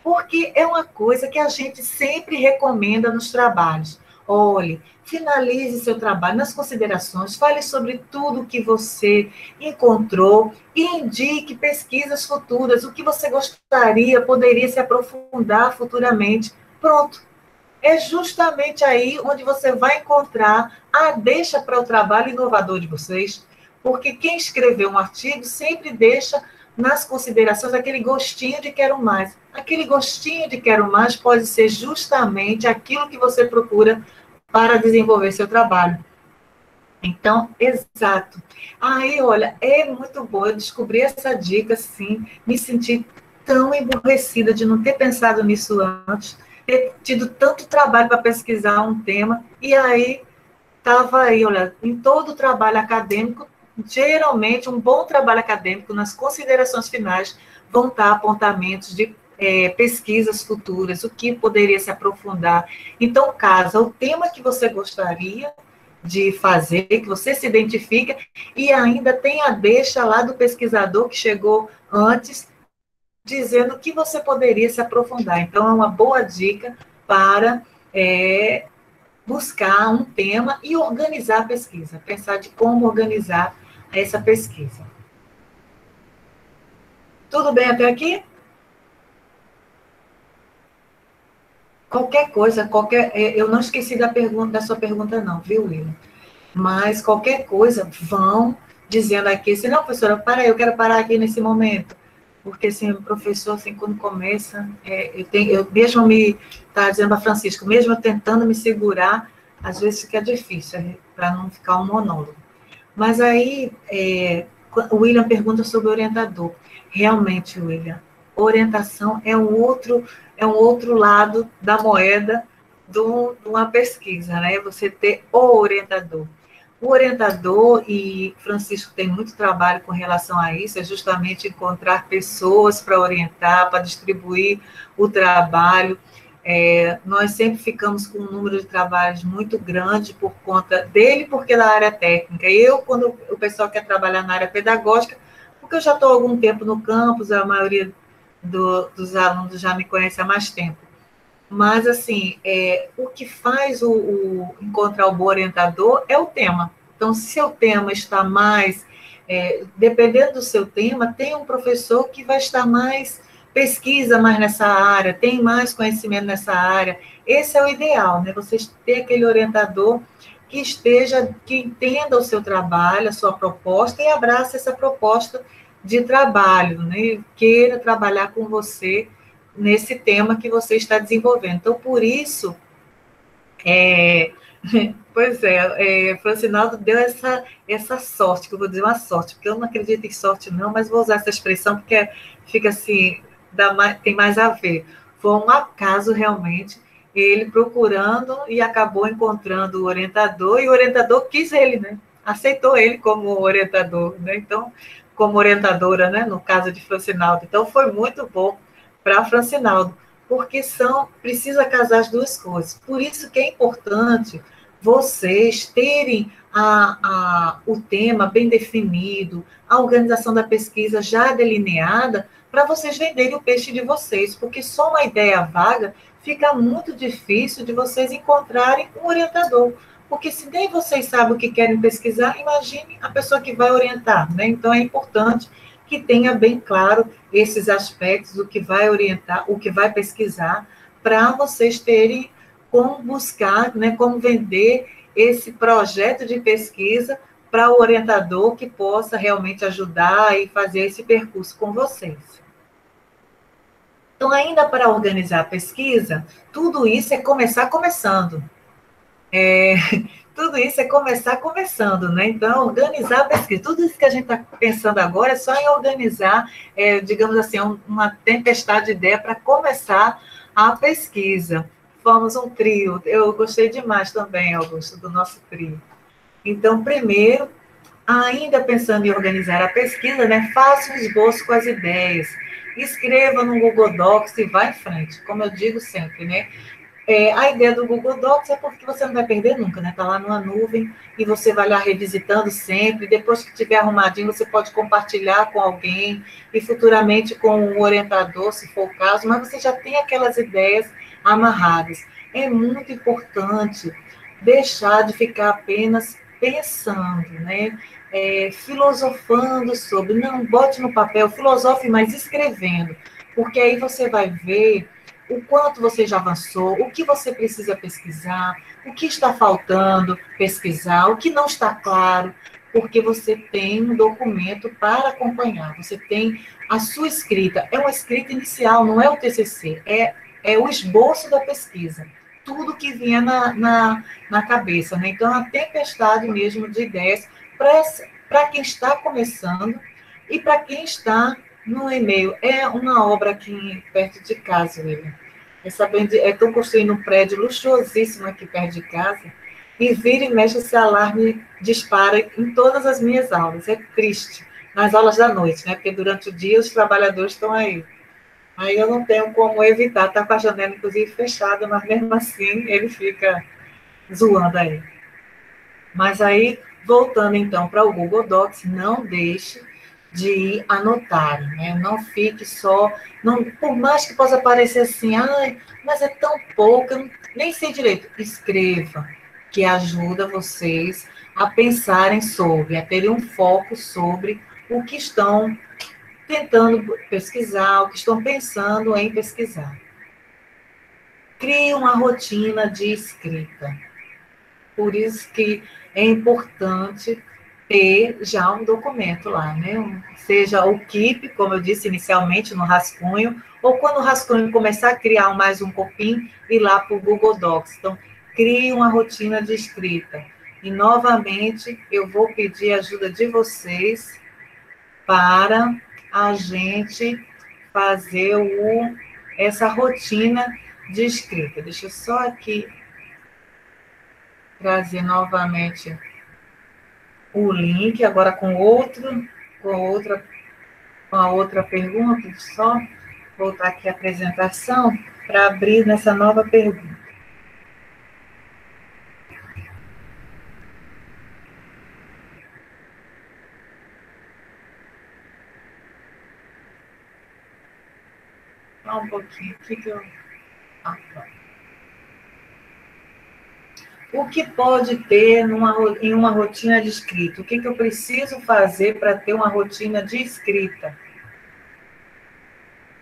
Porque é uma coisa que a gente sempre recomenda nos trabalhos. Olhe, finalize seu trabalho nas considerações, fale sobre tudo o que você encontrou e indique pesquisas futuras, o que você poderia se aprofundar futuramente. Pronto. É justamente aí onde você vai encontrar a deixa para o trabalho inovador de vocês, porque quem escreveu um artigo sempre deixa nas considerações aquele gostinho de quero mais. Aquele gostinho de quero mais pode ser justamente aquilo que você procura para desenvolver seu trabalho. Então, exato. Olha, é muito bom. Eu descobri essa dica, sim. Me senti tão emburrecida de não ter pensado nisso antes, ter tido tanto trabalho para pesquisar um tema, e aí estava aí, olha, em todo o trabalho acadêmico, geralmente um bom trabalho acadêmico, nas considerações finais, vão estar apontamentos de pesquisas futuras, o que poderia se aprofundar. Então, casa o tema que você gostaria de fazer, que você se identifica, e ainda tem a deixa lá do pesquisador que chegou antes, dizendo que você poderia se aprofundar. Então, é uma boa dica para buscar um tema e organizar a pesquisa, pensar de como organizar essa pesquisa. Tudo bem até aqui? Qualquer coisa, eu não esqueci da sua pergunta não, viu, William? Mas qualquer coisa, vão dizendo aqui, assim, não, professora, eu quero parar aqui nesse momento. Porque, assim, o professor, assim, quando começa, eu mesmo tá dizendo para Francisco, mesmo eu tentando me segurar, às vezes fica difícil, para não ficar um monólogo. Mas aí, o William pergunta sobre o orientador. Realmente, William, orientação é um outro lado da moeda de uma pesquisa, né? Você ter o orientador. O orientador, e Francisco tem muito trabalho com relação a isso, é justamente encontrar pessoas para orientar, para distribuir o trabalho. Nós sempre ficamos com um número de trabalhos muito grande por conta dele, porque da área técnica. Quando o pessoal quer trabalhar na área pedagógica, porque eu já estou há algum tempo no campus, a maioria dos alunos já me conhecem há mais tempo. Mas, assim, o que faz encontrar o bom orientador é o tema. Então, se o tema está mais... dependendo do seu tema, tem um professor que vai estar mais... pesquisa mais nessa área, tem mais conhecimento nessa área. Esse é o ideal, né? Você ter aquele orientador que entenda o seu trabalho, a sua proposta, e abrace essa proposta de trabalho, né? Queira trabalhar com você nesse tema que você está desenvolvendo. Então, por isso, pois Francinaldo deu essa sorte, que eu vou dizer uma sorte, porque eu não acredito em sorte não, mas vou usar essa expressão porque fica assim, tem mais a ver. Foi um acaso realmente, ele procurando e acabou encontrando o orientador, e o orientador quis ele, né? Aceitou ele como orientador, né? Então, como orientadora, né? No caso de Francinaldo. Então, foi muito bom para Francinaldo, porque precisa casar as duas coisas. Por isso que é importante vocês terem o tema bem definido, a organização da pesquisa já delineada, para vocês venderem o peixe de vocês, porque só uma ideia vaga fica muito difícil de vocês encontrarem um orientador. Porque se nem vocês sabem o que querem pesquisar, imagine a pessoa que vai orientar, né? Então, é importante que tenha bem claro esses aspectos, o que vai orientar, o que vai pesquisar, para vocês terem como buscar, né, como vender esse projeto de pesquisa para o orientador que possa realmente ajudar e fazer esse percurso com vocês. Então, ainda para organizar a pesquisa, tudo isso é começar começando. Tudo isso é começar começando, né? Então, organizar a pesquisa. Tudo isso que a gente está pensando agora é só em organizar, digamos assim, uma tempestade de ideia para começar a pesquisa. Fomos um trio. Eu gostei demais também, Augusto, do nosso trio. Então, primeiro, ainda pensando em organizar a pesquisa, né? Faça um esboço com as ideias. Escreva no Google Docs e vá em frente, como eu digo sempre, né? A ideia do Google Docs é porque você não vai perder nunca, né? Está lá numa nuvem e você vai lá revisitando sempre. Depois que tiver arrumadinho, você pode compartilhar com alguém e futuramente com um orientador, se for o caso, mas você já tem aquelas ideias amarradas. É muito importante deixar de ficar apenas pensando, né? Filosofando sobre. Não, bote no papel, filosofe, mas escrevendo, porque aí você vai ver o quanto você já avançou, o que você precisa pesquisar, o que está faltando pesquisar, o que não está claro, porque você tem um documento para acompanhar, você tem a sua escrita, é uma escrita inicial, não é o TCC, é o esboço da pesquisa, tudo que vinha na cabeça, né? Então, é uma tempestade mesmo de ideias para quem está começando e para quem está no e-mail. É uma obra aqui perto de casa, William. Estou construindo um prédio luxuosíssimo aqui perto de casa e vira e mexe esse alarme dispara em todas as minhas aulas. É triste. Nas aulas da noite, né? Porque durante o dia os trabalhadores estão aí. Aí eu não tenho como evitar, está com a janela, inclusive, fechada, mas mesmo assim ele fica zoando aí. Mas aí, voltando então para o Google Docs, não deixe de anotar, né? Não fique só, não, por mais que possa parecer assim, mas é tão pouco, eu nem sei direito. Escreva, que ajuda vocês a pensarem sobre, a terem um foco sobre o que estão tentando pesquisar, o que estão pensando em pesquisar. Crie uma rotina de escrita. Por isso que é importante ter já um documento lá, né? Seja o Keep, como eu disse inicialmente, no rascunho, ou quando o rascunho começar a criar mais um pouquinho, ir lá para o Google Docs. Então, crie uma rotina de escrita. E, novamente, eu vou pedir a ajuda de vocês para a gente fazer essa rotina de escrita. Deixa eu só aqui trazer novamente o link, agora com a outra pergunta, só voltar aqui a apresentação para abrir nessa nova pergunta. Só um pouquinho. Ah, pronto. O que pode ter em uma rotina de escrita? O que eu preciso fazer para ter uma rotina de escrita?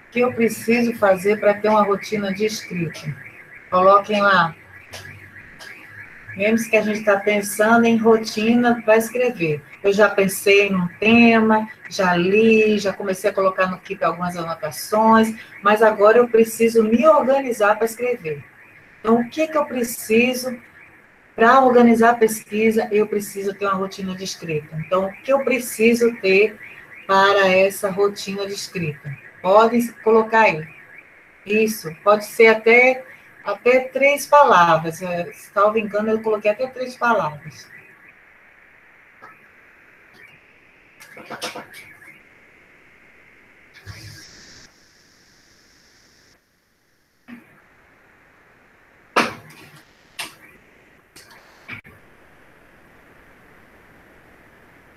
O que eu preciso fazer para ter uma rotina de escrita? Coloquem lá. Mesmo que a gente está pensando em rotina para escrever. Eu já pensei num tema, já li, já comecei a colocar no Keep algumas anotações, mas agora eu preciso me organizar para escrever. Então, o que eu preciso para organizar a pesquisa? Eu preciso ter uma rotina de escrita. Então, o que eu preciso ter para essa rotina de escrita? Podem colocar aí. Isso, pode ser até 3 palavras. Se salvo engano, eu coloquei até 3 palavras.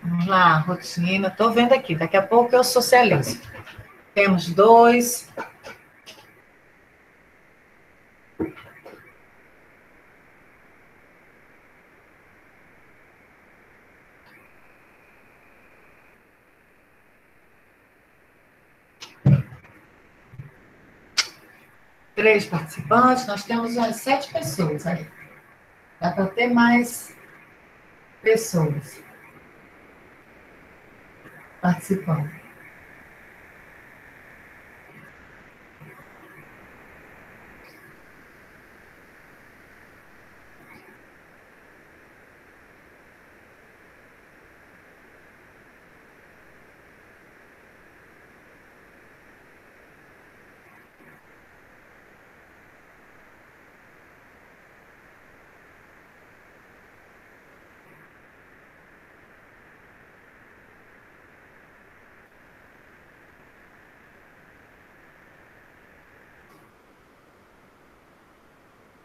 Vamos lá, rotina. Estou vendo aqui, daqui a pouco eu socializo. Temos 2. Três participantes, nós temos 7 pessoas aí. Dá para ter mais pessoas participando.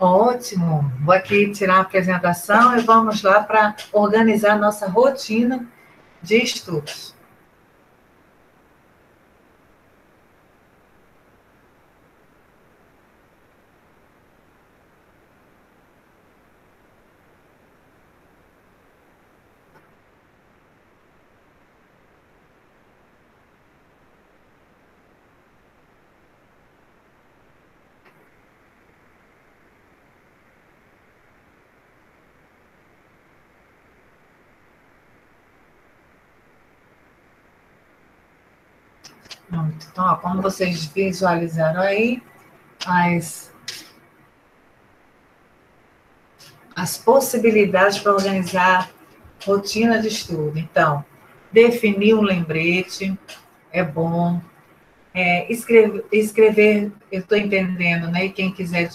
Ótimo. Vou aqui tirar a apresentação e vamos lá para organizar nossa rotina de estudos. Pronto. Então, ó, como vocês visualizaram aí, as possibilidades para organizar rotina de estudo. Então, definir um lembrete é bom. Escrever, eu estou entendendo, né? E quem quiser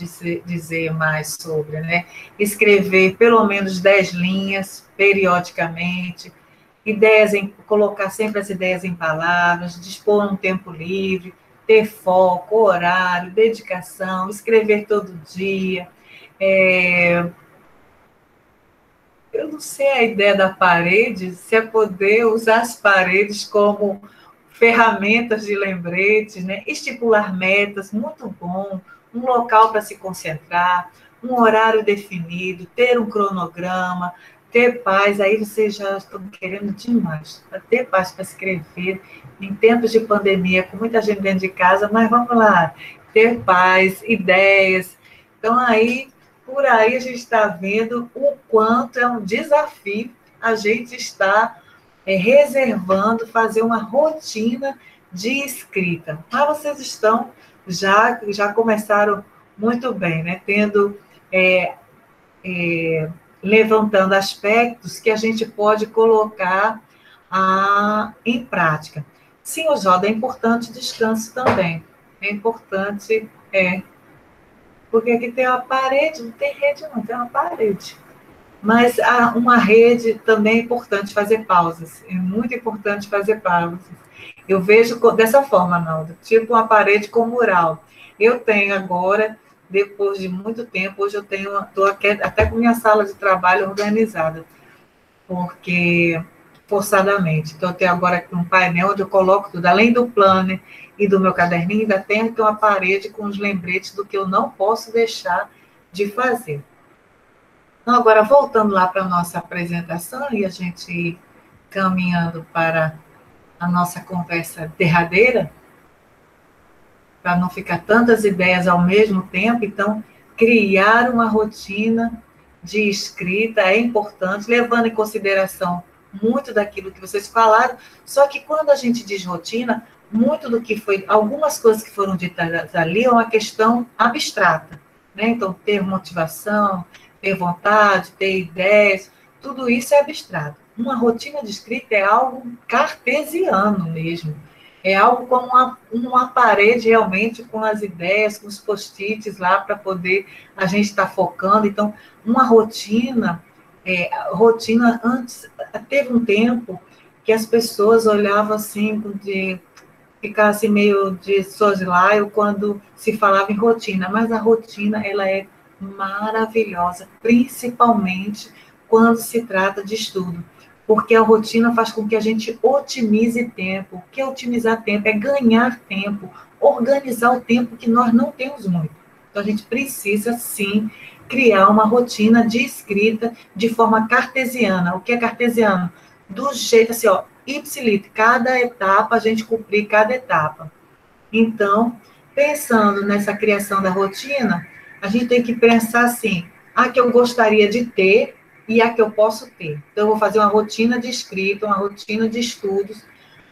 dizer mais sobre, né? Escrever pelo menos 10 linhas, periodicamente, colocar sempre as ideias em palavras, dispor um tempo livre, ter foco, horário, dedicação, escrever todo dia. Eu não sei a ideia da parede, se é poder usar as paredes como ferramentas de lembretes, né? Estipular metas, muito bom, um local para se concentrar, um horário definido, ter um cronograma, ter paz, aí vocês já estão querendo demais, ter paz para escrever, em tempos de pandemia, com muita gente dentro de casa, mas vamos lá, ter paz, ideias. Então, aí, por aí a gente está vendo o quanto é um desafio a gente estar reservando, fazer uma rotina de escrita. Mas vocês estão, já começaram muito bem, né? Levantando aspectos que a gente pode colocar em prática. Sim, Oswaldo, é importante o descanso também. É importante, porque aqui tem uma parede, não tem rede não, tem uma parede. Mas uma rede também é importante fazer pausas. É muito importante fazer pausas. Eu vejo dessa forma, Naldo, tipo uma parede com mural. Eu tenho agora, depois de muito tempo, hoje eu estou até com minha sala de trabalho organizada, porque forçadamente. Então, eu tenho agora aqui um painel onde eu coloco tudo, além do planner e do meu caderninho, ainda tenho aqui uma parede com os lembretes do que eu não posso deixar de fazer. Então, agora, voltando lá para a nossa apresentação e a gente ir caminhando para a nossa conversa derradeira, para não ficar tantas ideias ao mesmo tempo, então, criar uma rotina de escrita é importante, levando em consideração muito daquilo que vocês falaram, só que quando a gente diz rotina, muito do que foi, algumas coisas que foram ditas ali é uma questão abstrata, né? Então, ter motivação, ter vontade, ter ideias, tudo isso é abstrato. Uma rotina de escrita é algo cartesiano mesmo, é algo como uma parede realmente com as ideias, com os post-its lá para poder a gente estar focando. Então, uma rotina antes, teve um tempo que as pessoas olhavam assim, ficar assim meio de soslaio quando se falava em rotina, mas a rotina ela é maravilhosa, principalmente quando se trata de estudo, porque a rotina faz com que a gente otimize tempo. O que é otimizar tempo? É ganhar tempo, organizar o tempo que nós não temos muito. Então, a gente precisa, sim, criar uma rotina de escrita de forma cartesiana. O que é cartesiano? Do jeito assim, ó, ipsiliter, cada etapa, a gente cumprir cada etapa. Então, pensando nessa criação da rotina, a gente tem que pensar assim, a que eu gostaria de ter e a que eu posso ter. Então, eu vou fazer uma rotina de escrita, uma rotina de estudos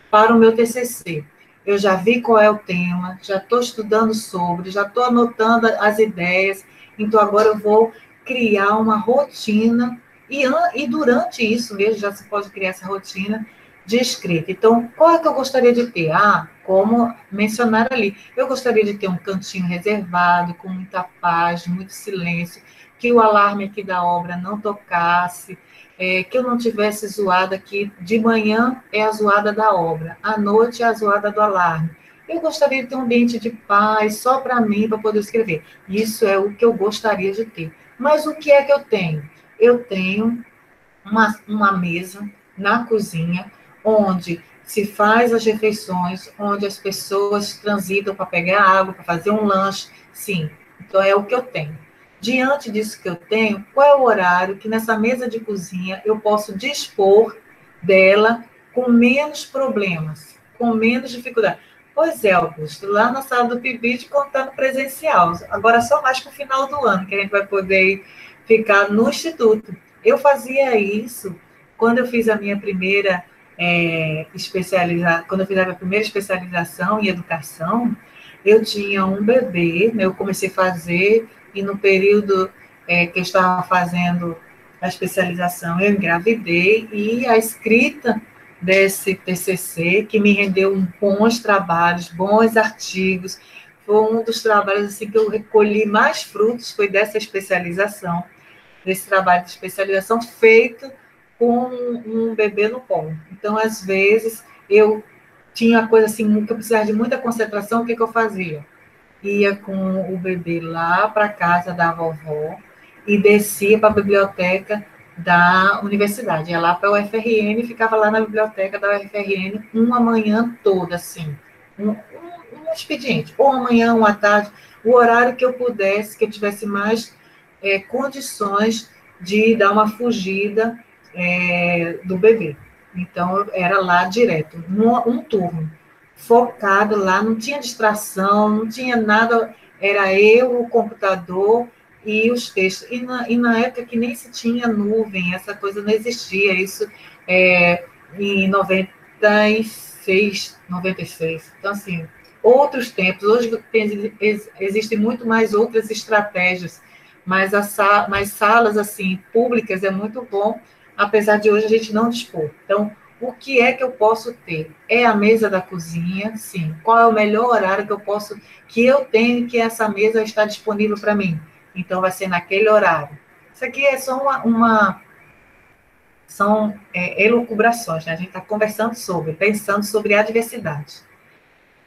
para o meu TCC. Eu já vi qual é o tema, já estou estudando sobre, já estou anotando as ideias, então agora eu vou criar uma rotina, e durante isso mesmo já se pode criar essa rotina de escrita. Então, qual é que eu gostaria de ter? Como mencionar ali, eu gostaria de ter um cantinho reservado, com muita paz, muito silêncio, que o alarme aqui da obra não tocasse, que eu não tivesse zoada aqui, de manhã é a zoada da obra, à noite é a zoada do alarme. Eu gostaria de ter um ambiente de paz, só para mim, para poder escrever. Isso é o que eu gostaria de ter. Mas o que é que eu tenho? Eu tenho uma mesa na cozinha, onde se faz as refeições, onde as pessoas transitam para pegar água, para fazer um lanche. Sim, então é o que eu tenho. Diante disso que eu tenho, qual é o horário que nessa mesa de cozinha eu posso dispor dela com menos problemas, com menos dificuldade? Pois é, Augusto, lá na sala do PIBID contando presencial. Agora só mais para o final do ano, que a gente vai poder ficar no Instituto. Eu fazia isso quando eu fiz a minha primeira quando eu fiz a minha primeira especialização em educação, eu tinha um bebê, né, eu comecei a fazer, e no período que eu estava fazendo a especialização, eu engravidei, e a escrita desse TCC, que me rendeu bons trabalhos, bons artigos, foi um dos trabalhos assim, que eu recolhi mais frutos, foi dessa especialização, desse trabalho de especialização feito com um bebê no colo. Então, às vezes, eu tinha coisa assim, que eu precisava de muita concentração, o que eu fazia? Ia com o bebê lá para a casa da vovó e descia para a biblioteca da universidade. Ia lá para a UFRN e ficava lá na biblioteca da UFRN uma manhã toda, assim. Um expediente. Ou amanhã, ou à tarde, o horário que eu pudesse, que eu tivesse mais condições de dar uma fugida do bebê. Então, era lá direto, um turno, focado lá, não tinha distração, não tinha nada, era eu, o computador e os textos. E na época que nem se tinha nuvem, essa coisa não existia, isso em 96. Então, assim, outros tempos, hoje existem muito mais outras estratégias, mas salas assim públicas é muito bom, apesar de hoje a gente não dispor. Então, o que é que eu posso ter? É a mesa da cozinha, sim. Qual é o melhor horário que eu tenho que essa mesa está disponível para mim? Então, vai ser naquele horário. Isso aqui é só são elucubrações, né? A gente está conversando pensando sobre a diversidade.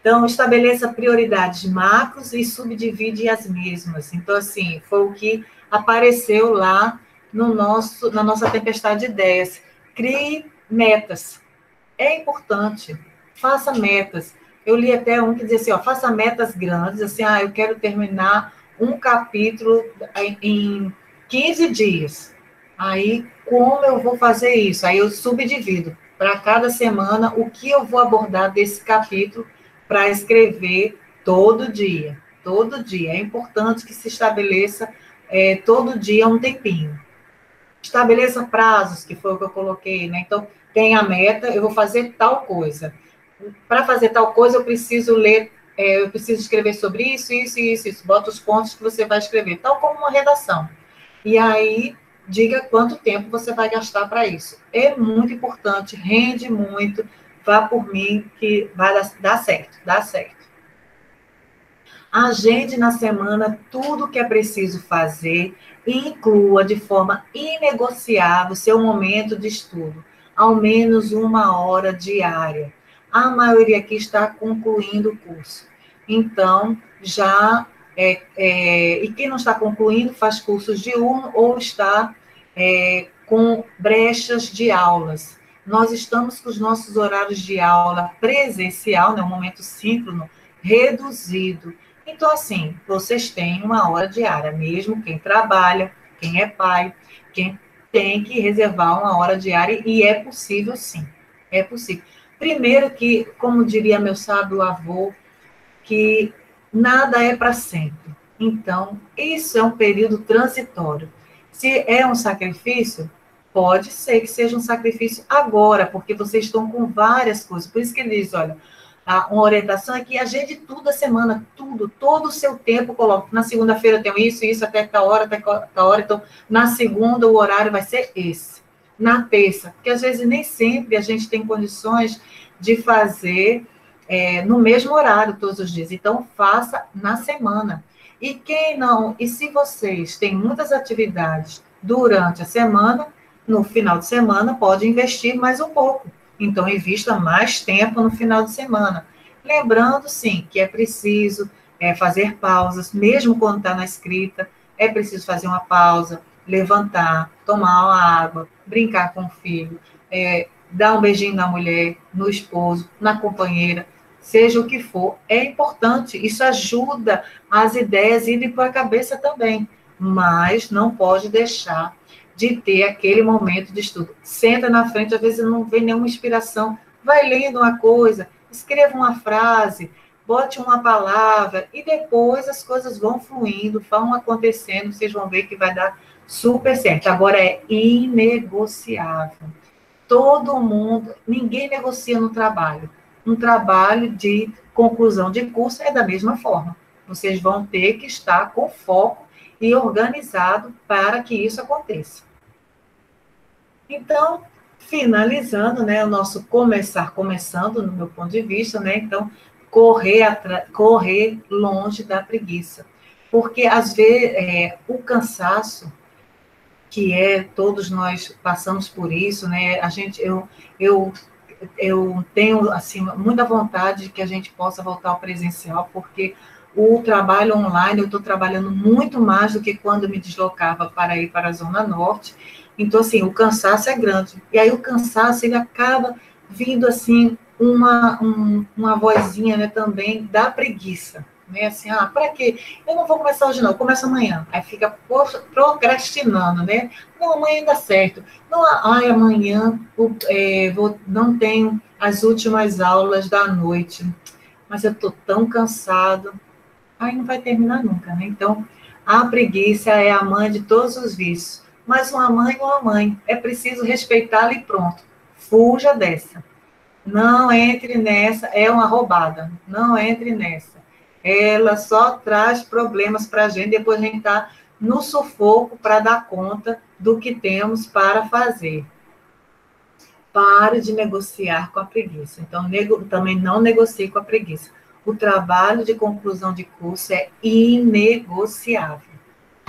Então, estabeleça prioridades macros e subdivide as mesmas. Então, assim, foi o que apareceu lá na nossa tempestade de ideias. Crie metas. É importante, faça metas. Eu li até um que dizia assim, ó, faça metas grandes, assim, eu quero terminar um capítulo em 15 dias. Aí, como eu vou fazer isso? Aí eu subdivido para cada semana o que eu vou abordar desse capítulo para escrever todo dia. Todo dia. É importante que se estabeleça todo dia um tempinho. Estabeleça prazos, que foi o que eu coloquei, né? Então, tem a meta, eu vou fazer tal coisa. Para fazer tal coisa, eu preciso ler, eu preciso escrever sobre isso, isso e isso, isso. Bota os pontos que você vai escrever, tal como uma redação. E aí, diga quanto tempo você vai gastar para isso. É muito importante, rende muito, vá por mim, que vai dar certo, dá certo. Agende na semana tudo o que é preciso fazer e inclua de forma inegociável seu momento de estudo, ao menos 1 hora diária. A maioria aqui está concluindo o curso. Então, e quem não está concluindo faz cursos diurno ou está com brechas de aulas. Nós estamos com os nossos horários de aula presencial, né, um momento síncrono, reduzido. Então, assim, vocês têm 1 hora diária, mesmo quem trabalha, quem é pai, quem tem que reservar 1 hora diária, e é possível, sim, é possível. Primeiro que, como diria meu sábio avô, que nada é para sempre. Então, isso é um período transitório. Se é um sacrifício, pode ser que seja um sacrifício agora, porque vocês estão com várias coisas. Por isso que ele diz, olha, uma orientação é que agende tudo a semana, tudo, todo o seu tempo, coloque. Na segunda-feira eu tenho isso, até tal hora, então, na segunda o horário vai ser esse. Na terça, porque às vezes nem sempre a gente tem condições de fazer no mesmo horário todos os dias. Então, faça na semana. E quem não, e se vocês têm muitas atividades durante a semana, no final de semana, pode investir mais um pouco. Então, invista mais tempo no final de semana. Lembrando, sim, que é preciso fazer pausas, mesmo quando está na escrita, é preciso fazer uma pausa, levantar, tomar uma água, brincar com o filho, dar um beijinho na mulher, no esposo, na companheira, seja o que for, é importante. Isso ajuda as ideias irem para a cabeça também, mas não pode deixar de ter aquele momento de estudo. Senta na frente, às vezes não vem nenhuma inspiração, vai lendo uma coisa, escreva uma frase, bote uma palavra, e depois as coisas vão fluindo, vão acontecendo, vocês vão ver que vai dar super certo. Agora é inegociável. Todo mundo, ninguém negocia no trabalho. Um trabalho de conclusão de curso é da mesma forma. Vocês vão ter que estar com foco e organizado para que isso aconteça. Então, finalizando, né, o nosso começando, no meu ponto de vista, né, então, correr longe da preguiça. Porque, às vezes, o cansaço, todos nós passamos por isso, né, eu tenho, assim, muita vontade de que a gente possa voltar ao presencial, porque o trabalho online, eu estou trabalhando muito mais do que quando me deslocava para ir para a Zona Norte. Então, assim, o cansaço é grande. E aí o cansaço, ele acaba vindo, assim, uma vozinha, né, também da preguiça. Né? Assim, para quê? Eu não vou começar hoje, não, eu começo amanhã. Aí fica procrastinando, né? Não, amanhã dá certo. Não, amanhã não tenho as últimas aulas da noite. Mas eu estou tão cansado. Aí não vai terminar nunca, né? Então, a preguiça é a mãe de todos os vícios. Mas uma mãe, é preciso respeitá-la e pronto. Fuja dessa. Não entre nessa, é uma roubada. Não entre nessa. Ela só traz problemas para a gente, depois a gente está no sufoco para dar conta do que temos para fazer. Pare de negociar com a preguiça. Então, também não negocie com a preguiça. O trabalho de conclusão de curso é inegociável.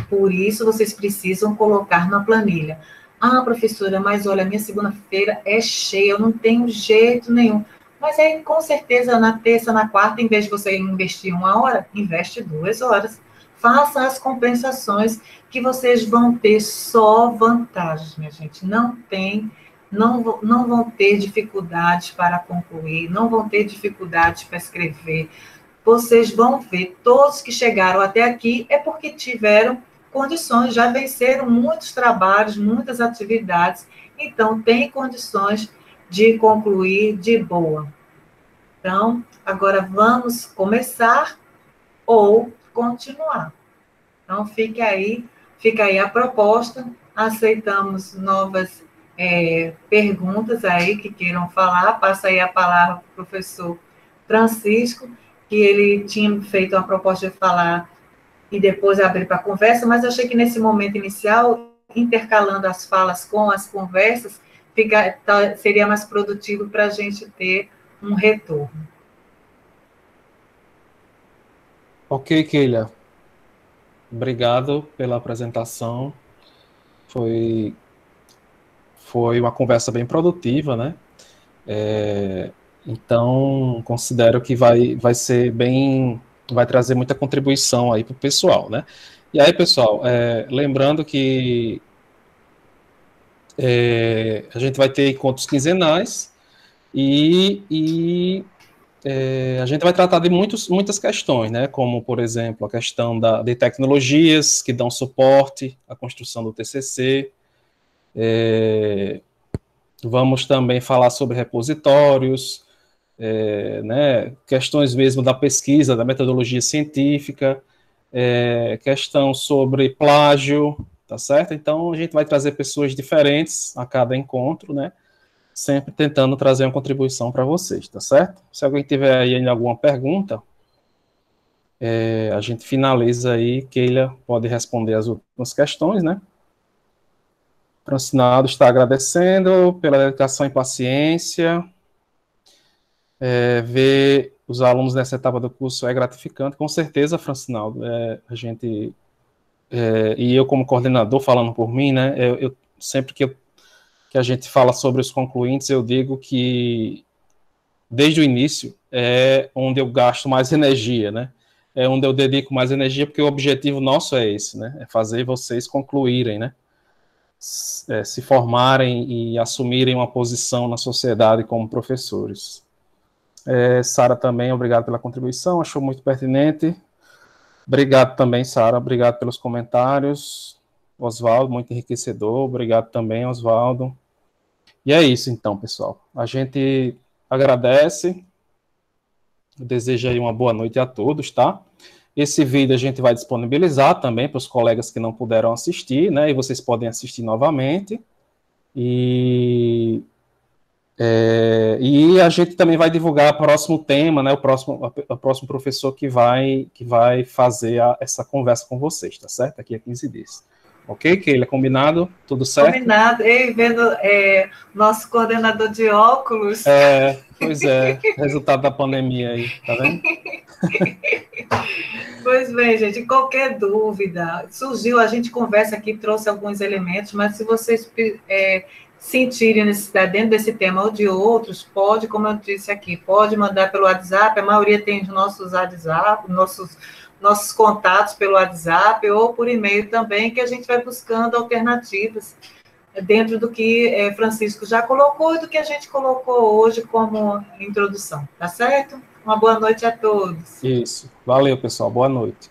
Por isso, vocês precisam colocar na planilha. Professora, mas olha, minha segunda-feira é cheia, eu não tenho jeito nenhum. Mas aí, com certeza, na terça, na quarta, em vez de você investir 1 hora, investe 2 horas. Faça as compensações que vocês vão ter só vantagens, minha gente. Não tem não vão ter dificuldades para concluir, não vão ter dificuldades para escrever. Vocês vão ver, todos que chegaram até aqui é porque tiveram condições, já venceram muitos trabalhos, muitas atividades, então tem condições de concluir de boa. Então, agora vamos começar ou continuar. Então, fica aí a proposta, aceitamos novas perguntas aí que queiram falar, passa aí a palavra para o professor Francisco, que ele tinha feito uma proposta de falar e depois abrir para conversa, mas achei que nesse momento inicial, intercalando as falas com as conversas, seria mais produtivo para a gente ter um retorno. Ok, Keila. Obrigado pela apresentação. Foi uma conversa bem produtiva, né? Então, considero que vai trazer muita contribuição aí para o pessoal, né? E aí, pessoal, lembrando que a gente vai ter encontros quinzenais e a gente vai tratar de muitas questões, né? Como, por exemplo, a questão de tecnologias que dão suporte à construção do TCC. Vamos também falar sobre repositórios, né? Questões mesmo da pesquisa, da metodologia científica, questão sobre plágio, tá certo? Então, a gente vai trazer pessoas diferentes a cada encontro, né? Sempre tentando trazer uma contribuição para vocês, tá certo? Se alguém tiver aí ainda alguma pergunta, a gente finaliza aí, Keila pode responder as últimas questões, né? Francinaldo está agradecendo pela dedicação e paciência. Ver os alunos nessa etapa do curso é gratificante, com certeza, Francinaldo. A gente, e eu como coordenador, falando por mim, né? Sempre que a gente fala sobre os concluintes, eu digo que desde o início é onde eu gasto mais energia, né? É onde eu dedico mais energia, porque o objetivo nosso é esse, né? É fazer vocês concluírem, né? Se formarem e assumirem uma posição na sociedade como professores. Sara também, obrigado pela contribuição, achou muito pertinente. Obrigado também, Sara, obrigado pelos comentários. Oswaldo, muito enriquecedor, obrigado também, Oswaldo. E é isso então, pessoal. A gente agradece, deseja aí uma boa noite a todos, tá? Esse vídeo a gente vai disponibilizar também para os colegas que não puderam assistir, né? E vocês podem assistir novamente. E a gente também vai divulgar o próximo tema, né? O próximo professor que vai fazer essa conversa com vocês, tá certo? Daqui a 15 dias. Ok, Keila? Combinado? Tudo certo? Combinado. E vendo nosso coordenador de óculos. Pois é. Resultado da pandemia aí, tá vendo? Pois bem, gente, qualquer dúvida, surgiu, a gente conversa aqui, trouxe alguns elementos, mas se vocês sentirem necessidade dentro desse tema ou de outros, pode, como eu disse aqui, pode mandar pelo WhatsApp, a maioria tem os nossos WhatsApp, nossos contatos pelo WhatsApp ou por e-mail também, que a gente vai buscando alternativas dentro do que Francisco já colocou e do que a gente colocou hoje como introdução, tá certo? Uma boa noite a todos. Isso. Valeu, pessoal. Boa noite.